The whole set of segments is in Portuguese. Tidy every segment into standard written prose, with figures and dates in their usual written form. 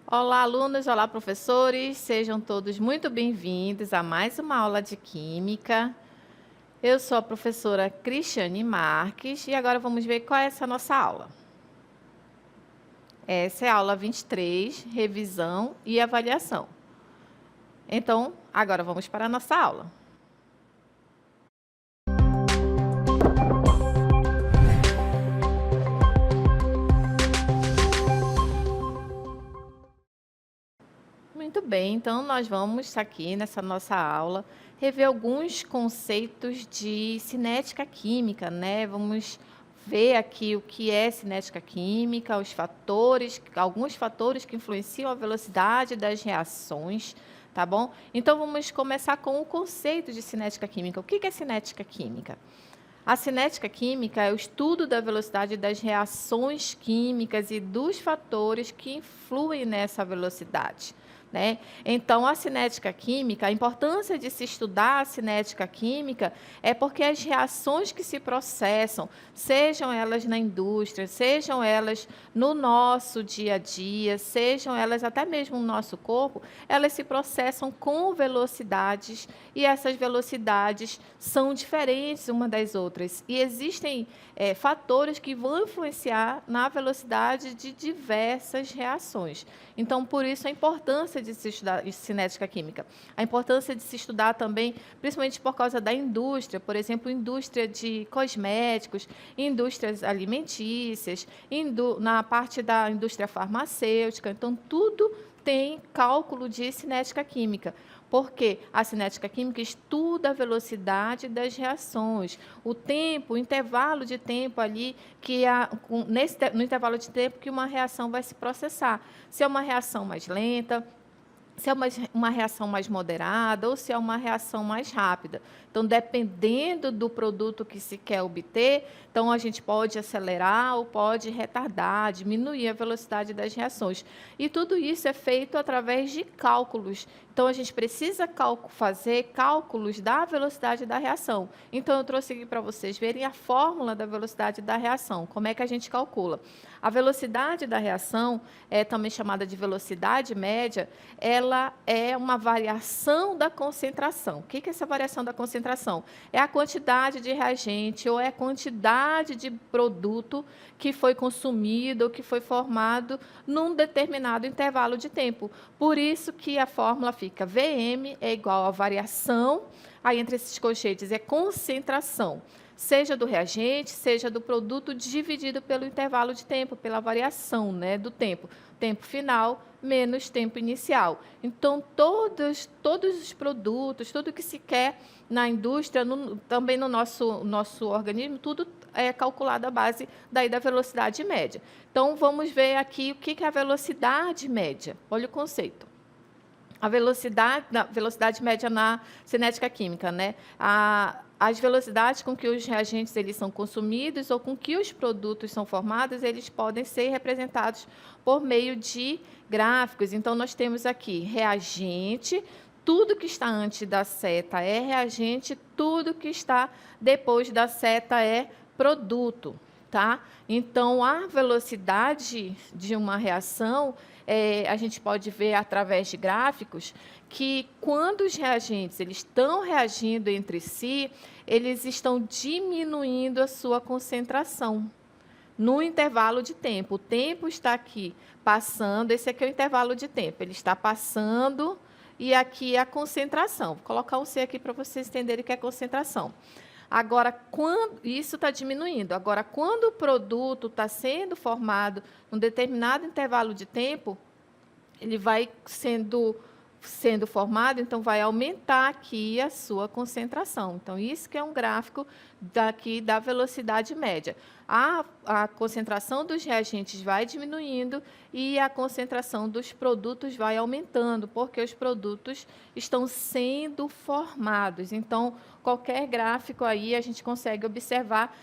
Olá, alunos! Olá, professores! Sejam todos muito bem-vindos a mais uma aula de Química. Eu sou a professora Cristiane Marques e agora vamos ver qual é essa nossa aula. Essa é a aula 23, revisão e avaliação. Então, agora vamos para a nossa aula. Muito bem, então nós vamos aqui nessa nossa aula rever alguns conceitos de cinética química, né? Vamos ver aqui o que é cinética química, os fatores, alguns fatores que influenciam a velocidade das reações, tá bom? Então vamos começar com o conceito de cinética química. O que é cinética química? A cinética química é o estudo da velocidade das reações químicas e dos fatores que influem nessa velocidade, né? Então, a cinética química, a importância de se estudar a cinética química é porque as reações que se processam, sejam elas na indústria, sejam elas no nosso dia a dia, sejam elas até mesmo no nosso corpo, elas se processam com velocidades e essas velocidades são diferentes uma das outras. E existem fatores que vão influenciar na velocidade de diversas reações. Então, por isso, a importância de se estudar cinética química. A importância de se estudar também, principalmente por causa da indústria, por exemplo, indústria de cosméticos, indústrias alimentícias, na parte da indústria farmacêutica. Então, tudo tem cálculo de cinética química. Porque a cinética química estuda a velocidade das reações, o tempo, o intervalo de tempo ali, no intervalo de tempo que uma reação vai se processar. Se é uma reação mais lenta, se é uma reação mais moderada ou se é uma reação mais rápida. Então, dependendo do produto que se quer obter, então a gente pode acelerar ou pode retardar, diminuir a velocidade das reações. E tudo isso é feito através de cálculos. Então, a gente precisa fazer cálculos da velocidade da reação. Então, eu trouxe aqui para vocês verem a fórmula da velocidade da reação. Como é que a gente calcula? A velocidade da reação, também chamada de velocidade média, ela é uma variação da concentração. O que é essa variação da concentração? É a quantidade de reagente ou é a quantidade de produto que foi consumido ou que foi formado num determinado intervalo de tempo. Por isso que a fórmula fica Vm é igual a variação, aí entre esses colchetes é concentração, seja do reagente, seja do produto, dividido pelo intervalo de tempo, pela variação, né, do tempo. Tempo final menos tempo inicial. Então, todos os produtos, tudo que se quer na indústria, também no nosso organismo, tudo é calculado à base da velocidade média. Então, vamos ver aqui o que é a velocidade média. Olha o conceito. A velocidade média na cinética química, né? As velocidades com que os reagentes eles são consumidos ou com que os produtos são formados, eles podem ser representados por meio de gráficos. Então, nós temos aqui reagente, tudo que está antes da seta é reagente, tudo que está depois da seta é produto, tá? Então, a velocidade de uma reação, a gente pode ver através de gráficos que quando os reagentes eles estão reagindo entre si, eles estão diminuindo a sua concentração no intervalo de tempo. O tempo está aqui passando, esse aqui é o intervalo de tempo, ele está passando e aqui é a concentração. Vou colocar um C aqui para vocês entenderem o que é concentração. Agora, isso está diminuindo. Agora, quando o produto está sendo formado num determinado intervalo de tempo, ele vai sendo formado, então vai aumentar aqui a sua concentração. Então, isso que é um gráfico daqui da velocidade média. A concentração dos reagentes vai diminuindo e a concentração dos produtos vai aumentando, porque os produtos estão sendo formados. Então, qualquer gráfico aí a gente consegue observar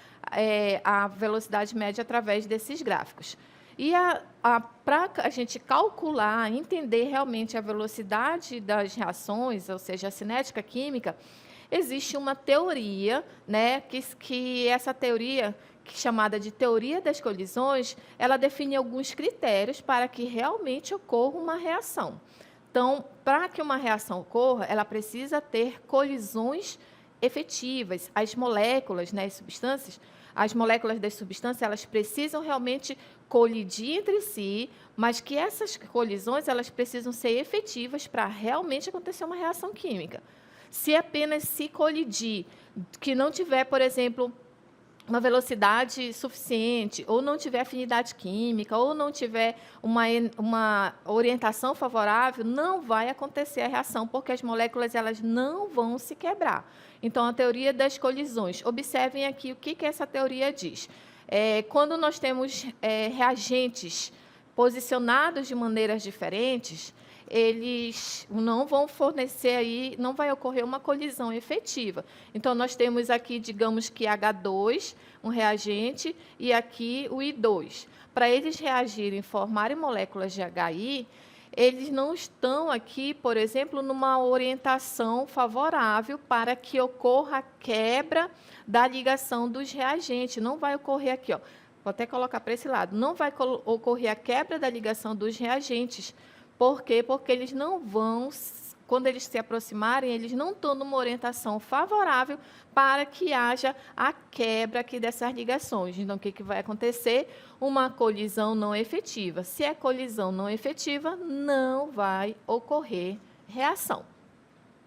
a velocidade média através desses gráficos. E para a gente calcular, entender realmente a velocidade das reações, ou seja, a cinética química, existe uma teoria, né, que essa teoria, que é chamada de teoria das colisões, ela define alguns critérios para que realmente ocorra uma reação. Então, para que uma reação ocorra, ela precisa ter colisões efetivas. As moléculas, né, as moléculas das substâncias, elas precisam realmente colidir entre si, mas que essas colisões, elas precisam ser efetivas para realmente acontecer uma reação química. Se apenas se colidir, que não tiver, por exemplo, uma velocidade suficiente, ou não tiver afinidade química, ou não tiver uma orientação favorável, não vai acontecer a reação, porque as moléculas elas não vão se quebrar. Então, a teoria das colisões. Observem aqui o que essa teoria diz. Quando nós temos reagentes posicionados de maneiras diferentes, eles não vão fornecer aí, não vai ocorrer uma colisão efetiva. Então, nós temos aqui, digamos que H2, um reagente, e aqui o I2. Para eles reagirem, formarem moléculas de HI, eles não estão aqui, por exemplo, numa orientação favorável para que ocorra a quebra da ligação dos reagentes. Não vai ocorrer aqui, ó. Vou até colocar para esse lado. Não vai ocorrer a quebra da ligação dos reagentes. Por quê? Porque eles não vão, quando eles se aproximarem, eles não estão numa orientação favorável para que haja a quebra aqui dessas ligações. Então, o que vai acontecer? Uma colisão não efetiva. Se é colisão não efetiva, não vai ocorrer reação.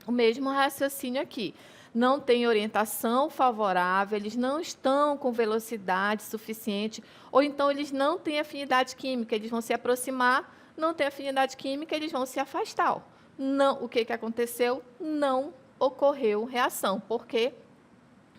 O mesmo raciocínio aqui. Não tem orientação favorável, eles não estão com velocidade suficiente, ou então eles não têm afinidade química, eles vão se aproximar, não tem afinidade química, eles vão se afastar. Não, o que aconteceu? Não ocorreu reação. Por quê?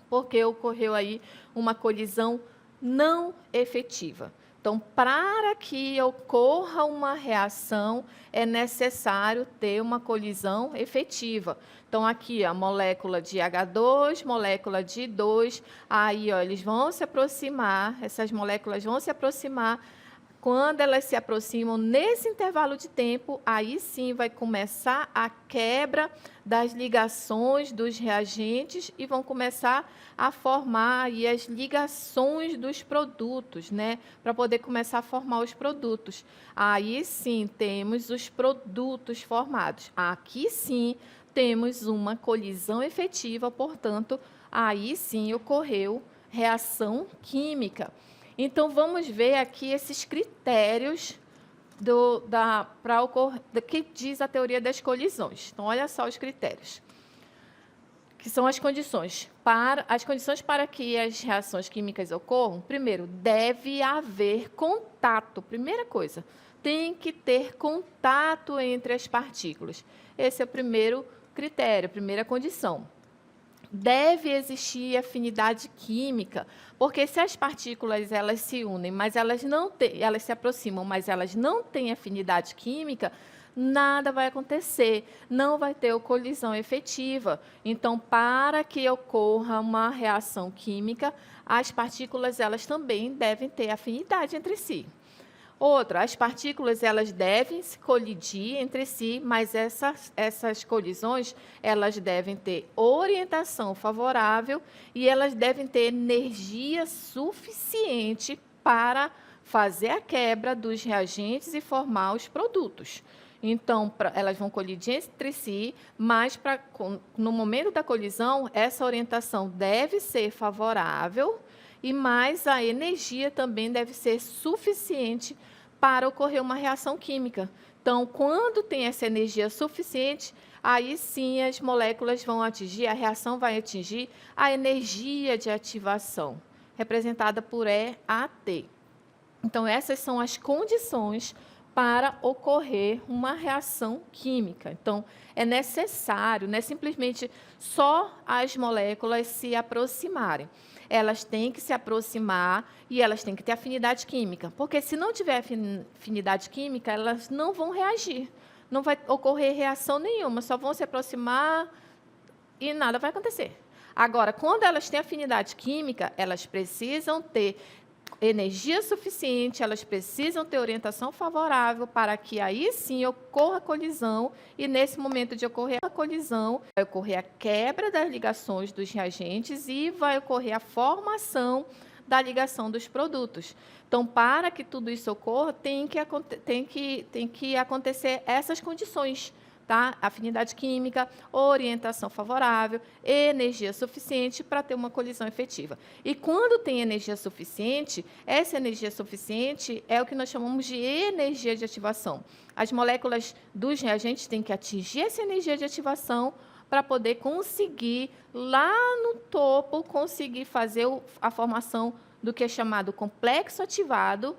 Porque ocorreu aí uma colisão não efetiva. Então, para que ocorra uma reação, é necessário ter uma colisão efetiva. Então, aqui, a molécula de H2, molécula de I2, aí, ó, eles vão se aproximar, essas moléculas vão se aproximar. Quando elas se aproximam nesse intervalo de tempo, aí sim vai começar a quebra das ligações dos reagentes e vão começar a formar aí as ligações dos produtos, né? Para poder começar a formar os produtos. Aí sim temos os produtos formados. Aqui sim temos uma colisão efetiva, portanto, aí sim ocorreu reação química. Então, vamos ver aqui esses critérios que diz a teoria das colisões. Então, olha só os critérios, que são as condições para que as reações químicas ocorram. Primeiro, deve haver contato. Primeira coisa, tem que ter contato entre as partículas. Esse é o primeiro critério, a primeira condição. Deve existir afinidade química, porque se as partículas elas se unem, mas elas se aproximam, mas elas não têm afinidade química, nada vai acontecer, não vai ter colisão efetiva. Então, para que ocorra uma reação química, as partículas elas também devem ter afinidade entre si. Outra, as partículas elas devem se colidir entre si, mas essas colisões elas devem ter orientação favorável e elas devem ter energia suficiente para fazer a quebra dos reagentes e formar os produtos. Então, elas vão colidir entre si, mas no momento da colisão, essa orientação deve ser favorável e mais a energia também deve ser suficiente para ocorrer uma reação química. Então, quando tem essa energia suficiente, aí sim as moléculas vão atingir, a reação vai atingir a energia de ativação, representada por EAT. Então, essas são as condições para ocorrer uma reação química. Então, é necessário, não é simplesmente só as moléculas se aproximarem. Elas têm que se aproximar e elas têm que ter afinidade química, porque se não tiver afinidade química, elas não vão reagir. Não vai ocorrer reação nenhuma, só vão se aproximar e nada vai acontecer. Agora, quando elas têm afinidade química, elas precisam ter energia suficiente, elas precisam ter orientação favorável para que aí sim ocorra a colisão, e nesse momento de ocorrer a colisão, vai ocorrer a quebra das ligações dos reagentes e vai ocorrer a formação da ligação dos produtos. Então, para que tudo isso ocorra, tem que acontecer essas condições. Tá? Afinidade química, orientação favorável, energia suficiente para ter uma colisão efetiva. E quando tem energia suficiente, essa energia suficiente é o que nós chamamos de energia de ativação. As moléculas dos reagentes têm que atingir essa energia de ativação para poder conseguir, lá no topo, conseguir fazer a formação do que é chamado complexo ativado,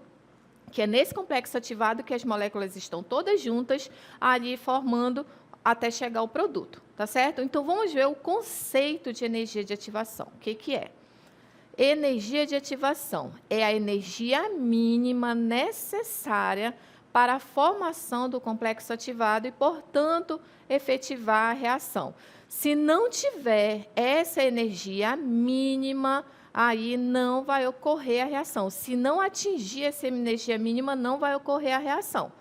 que é nesse complexo ativado que as moléculas estão todas juntas, ali formando até chegar ao produto, tá certo? Então, vamos ver o conceito de energia de ativação. O que que é? Energia de ativação é a energia mínima necessária para a formação do complexo ativado e, portanto, efetivar a reação. Se não tiver essa energia mínima, aí não vai ocorrer a reação. Se não atingir essa energia mínima, não vai ocorrer a reação,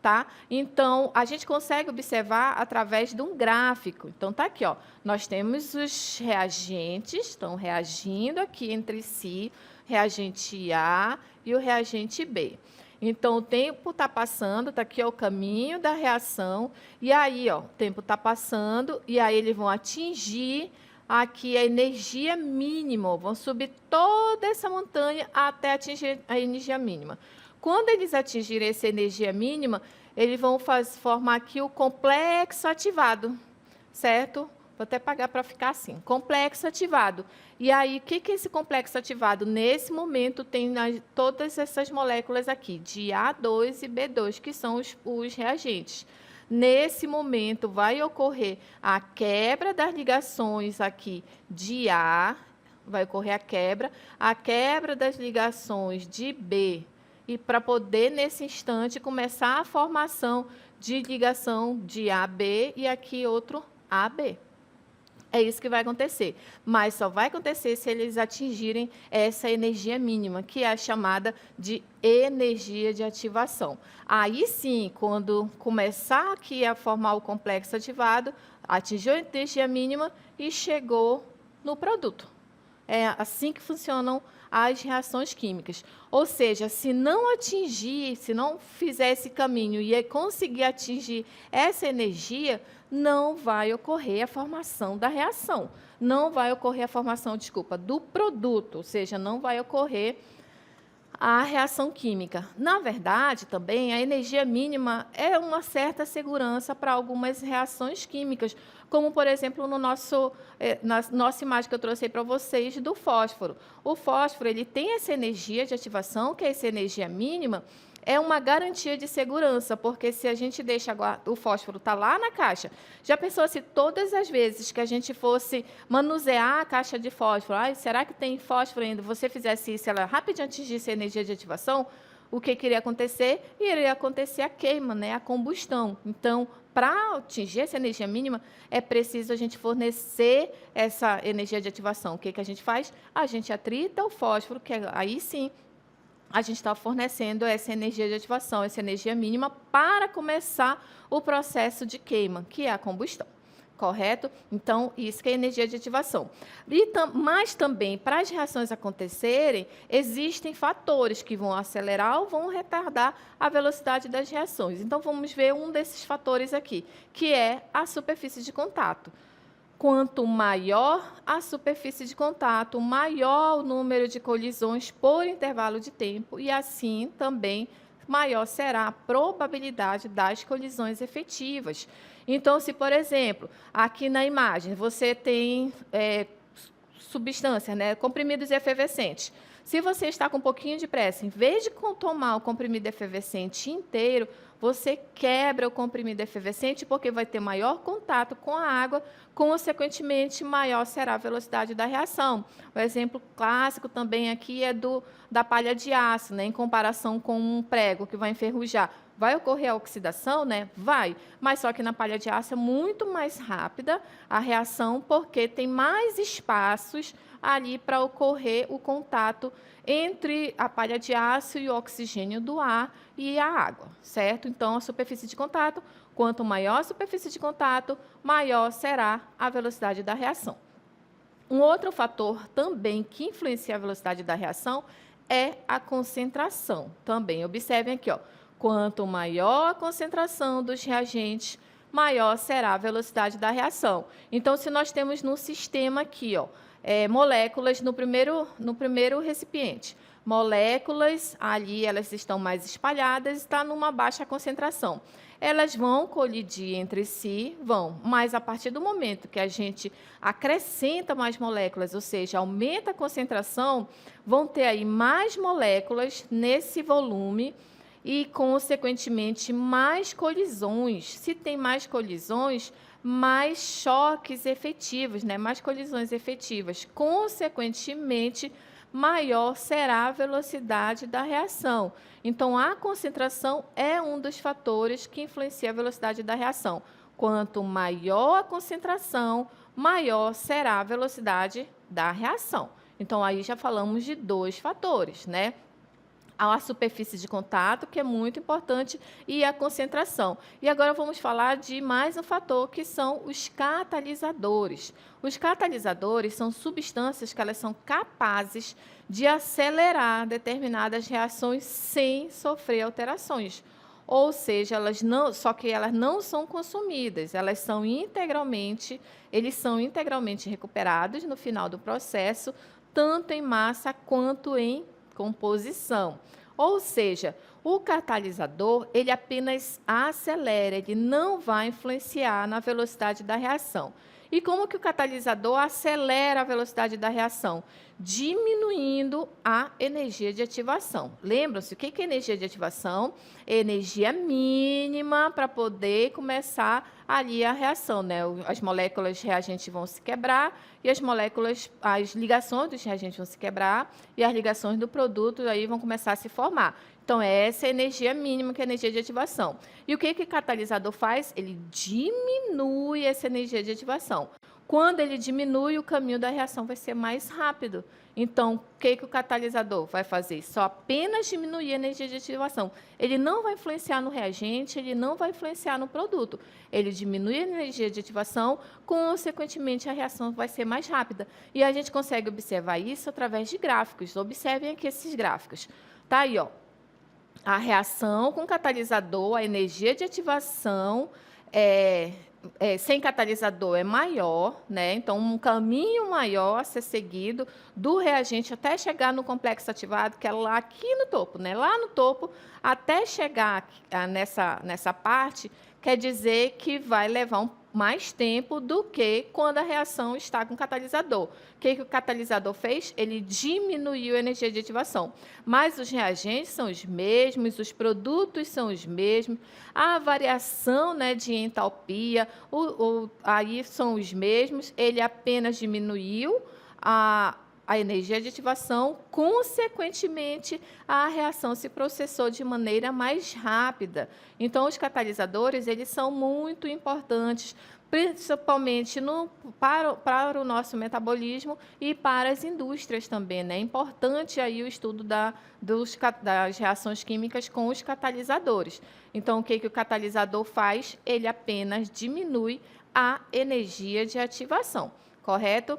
tá? Então, a gente consegue observar através de um gráfico. Então, tá aqui, ó. Nós temos os reagentes, estão reagindo aqui entre si, reagente A e o reagente B. Então, o tempo está passando, está aqui ó, o caminho da reação, e aí, ó, o tempo está passando, e aí eles vão atingir aqui a energia mínima, vão subir toda essa montanha até atingir a energia mínima. Quando eles atingirem essa energia mínima, eles vão formar aqui o complexo ativado, certo? Vou até pagar para ficar assim, complexo ativado. E aí, o que é esse complexo ativado? Nesse momento, tem todas essas moléculas aqui, de A2 e B2, que são os reagentes. Nesse momento, vai ocorrer a quebra das ligações aqui de A, vai ocorrer a quebra das ligações de B, e para poder, nesse instante, começar a formação de ligação de AB e aqui outro AB. É isso que vai acontecer, mas só vai acontecer se eles atingirem essa energia mínima, que é a chamada de energia de ativação. Aí sim, quando começar aqui a formar o complexo ativado, atingiu a energia mínima e chegou no produto. É assim que funcionam as reações químicas. Ou seja, se não atingir, se não fizer esse caminho e conseguir atingir essa energia, não vai ocorrer a formação da reação. Não vai ocorrer a formação, desculpa, do produto, ou seja, não vai ocorrer a reação química. Na verdade, também, a energia mínima é uma certa segurança para algumas reações químicas, como, por exemplo, na nossa imagem que eu trouxe aí para vocês do fósforo. O fósforo ele tem essa energia de ativação, que é essa energia mínima, é uma garantia de segurança, porque se a gente deixa o fósforo tá lá na caixa, já pensou se todas as vezes que a gente fosse manusear a caixa de fósforo, será que tem fósforo ainda? Você fizesse isso, ela rapidinho atingisse a energia de ativação, o que iria acontecer? Iria acontecer a queima, né, a combustão. Então, para atingir essa energia mínima, é preciso a gente fornecer essa energia de ativação. O que a gente faz? A gente atrita o fósforo, que aí sim a gente está fornecendo essa energia de ativação, essa energia mínima, para começar o processo de queima, que é a combustão. Correto? Então, isso que é energia de ativação. Mas também, para as reações acontecerem, existem fatores que vão acelerar ou vão retardar a velocidade das reações. Então, vamos ver um desses fatores aqui, que é a superfície de contato. Quanto maior a superfície de contato, maior o número de colisões por intervalo de tempo e, assim, também maior será a probabilidade das colisões efetivas. Então, se, por exemplo, aqui na imagem você tem substâncias, né, comprimidos efervescentes. Se você está com um pouquinho de pressa, em vez de tomar o comprimido efervescente inteiro, você quebra o comprimido efervescente, porque vai ter maior contato com a água, consequentemente, maior será a velocidade da reação. O exemplo clássico também aqui é da palha de aço, né, em comparação com um prego que vai enferrujar. Vai ocorrer a oxidação, né? Vai, mas só que na palha de aço é muito mais rápida a reação, porque tem mais espaços ali para ocorrer o contato entre a palha de aço e o oxigênio do ar e a água, certo? Então, a superfície de contato, quanto maior a superfície de contato, maior será a velocidade da reação. Um outro fator também que influencia a velocidade da reação é a concentração. Também observem aqui, ó, quanto maior a concentração dos reagentes, maior será a velocidade da reação. Então, se nós temos no sistema aqui, ó, moléculas no primeiro recipiente, moléculas ali, elas estão mais espalhadas, está numa baixa concentração. Elas vão colidir entre si, mas a partir do momento que a gente acrescenta mais moléculas, ou seja, aumenta a concentração, vão ter aí mais moléculas nesse volume e, consequentemente, mais colisões. Se tem mais colisões, mais choques efetivos, né? Mais colisões efetivas. Consequentemente, maior será a velocidade da reação. Então, a concentração é um dos fatores que influencia a velocidade da reação. Quanto maior a concentração, maior será a velocidade da reação. Então, aí já falamos de dois fatores, né? A superfície de contato, que é muito importante, e a concentração. E agora vamos falar de mais um fator, que são os catalisadores. Os catalisadores são substâncias que elas são capazes de acelerar determinadas reações sem sofrer alterações. Ou seja, só que elas não são consumidas, eles são integralmente recuperados no final do processo, tanto em massa quanto em composição. Ou seja, o catalisador, ele apenas acelera, ele não vai influenciar na velocidade da reação. E como que o catalisador acelera a velocidade da reação? Diminuindo a energia de ativação. Lembram-se, o que é energia de ativação? Energia mínima para poder começar ali a reação, né? As moléculas reagentes vão se quebrar e as ligações dos reagentes vão se quebrar e as ligações do produto aí vão começar a se formar. Então, essa é a energia mínima, que é a energia de ativação. E o que o catalisador faz? Ele diminui essa energia de ativação. Quando ele diminui, o caminho da reação vai ser mais rápido. Então, o que o catalisador vai fazer? Só apenas diminuir a energia de ativação. Ele não vai influenciar no reagente, ele não vai influenciar no produto. Ele diminui a energia de ativação, consequentemente, a reação vai ser mais rápida. E a gente consegue observar isso através de gráficos. Observem aqui esses gráficos. Tá aí, ó. A reação com catalisador, a energia de ativação sem catalisador é maior, né? Então, um caminho maior a ser seguido do reagente até chegar no complexo ativado, que é lá aqui no topo, né? Lá no topo, até chegar nessa parte, quer dizer que vai levar mais tempo do que quando a reação está com catalisador. O que o catalisador fez? Ele diminuiu a energia de ativação. Mas os reagentes são os mesmos, os produtos são os mesmos, a variação, né, de entalpia, aí são os mesmos, ele apenas diminuiu a energia de ativação, consequentemente, a reação se processou de maneira mais rápida. Então, os catalisadores, eles são muito importantes, principalmente para o nosso metabolismo e para as indústrias também, né? É importante aí o estudo das reações químicas com os catalisadores. Então, o que o catalisador faz? Ele apenas diminui a energia de ativação, correto?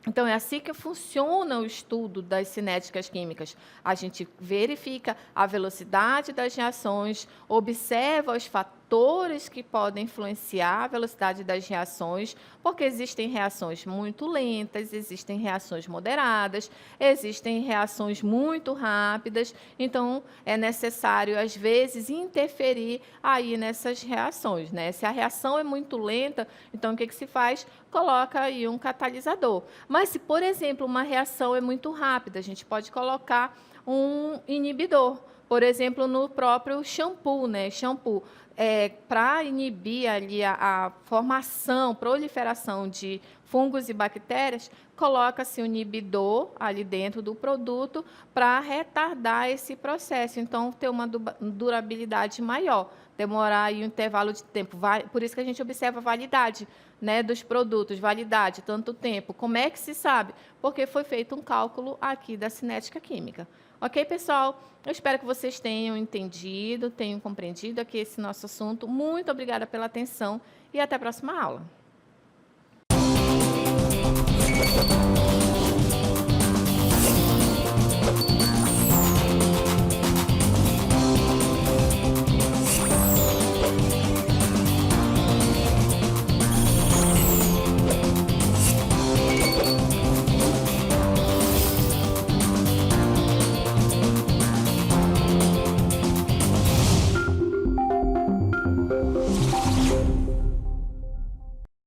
Então, é assim que funciona o estudo das cinéticas químicas. A gente verifica a velocidade das reações, observa os fatores que podem influenciar a velocidade das reações, porque existem reações muito lentas, existem reações moderadas, existem reações muito rápidas. Então, é necessário, às vezes, interferir aí nessas reações, né? Se a reação é muito lenta, então, o que se faz? Coloca aí um catalisador. Mas se, por exemplo, uma reação é muito rápida, a gente pode colocar um inibidor. Por exemplo, no próprio shampoo, né? Para inibir ali a formação, proliferação de fungos e bactérias, coloca-se um inibidor ali dentro do produto para retardar esse processo, então ter uma durabilidade maior. demorar aí um intervalo de tempo. Por isso que a gente observa a validade, né, dos produtos, validade, tanto tempo. Como é que se sabe? Porque foi feito um cálculo aqui da cinética química. Ok, pessoal? Eu espero que vocês tenham entendido, tenham compreendido aqui esse nosso assunto. Muito obrigada pela atenção e até a próxima aula.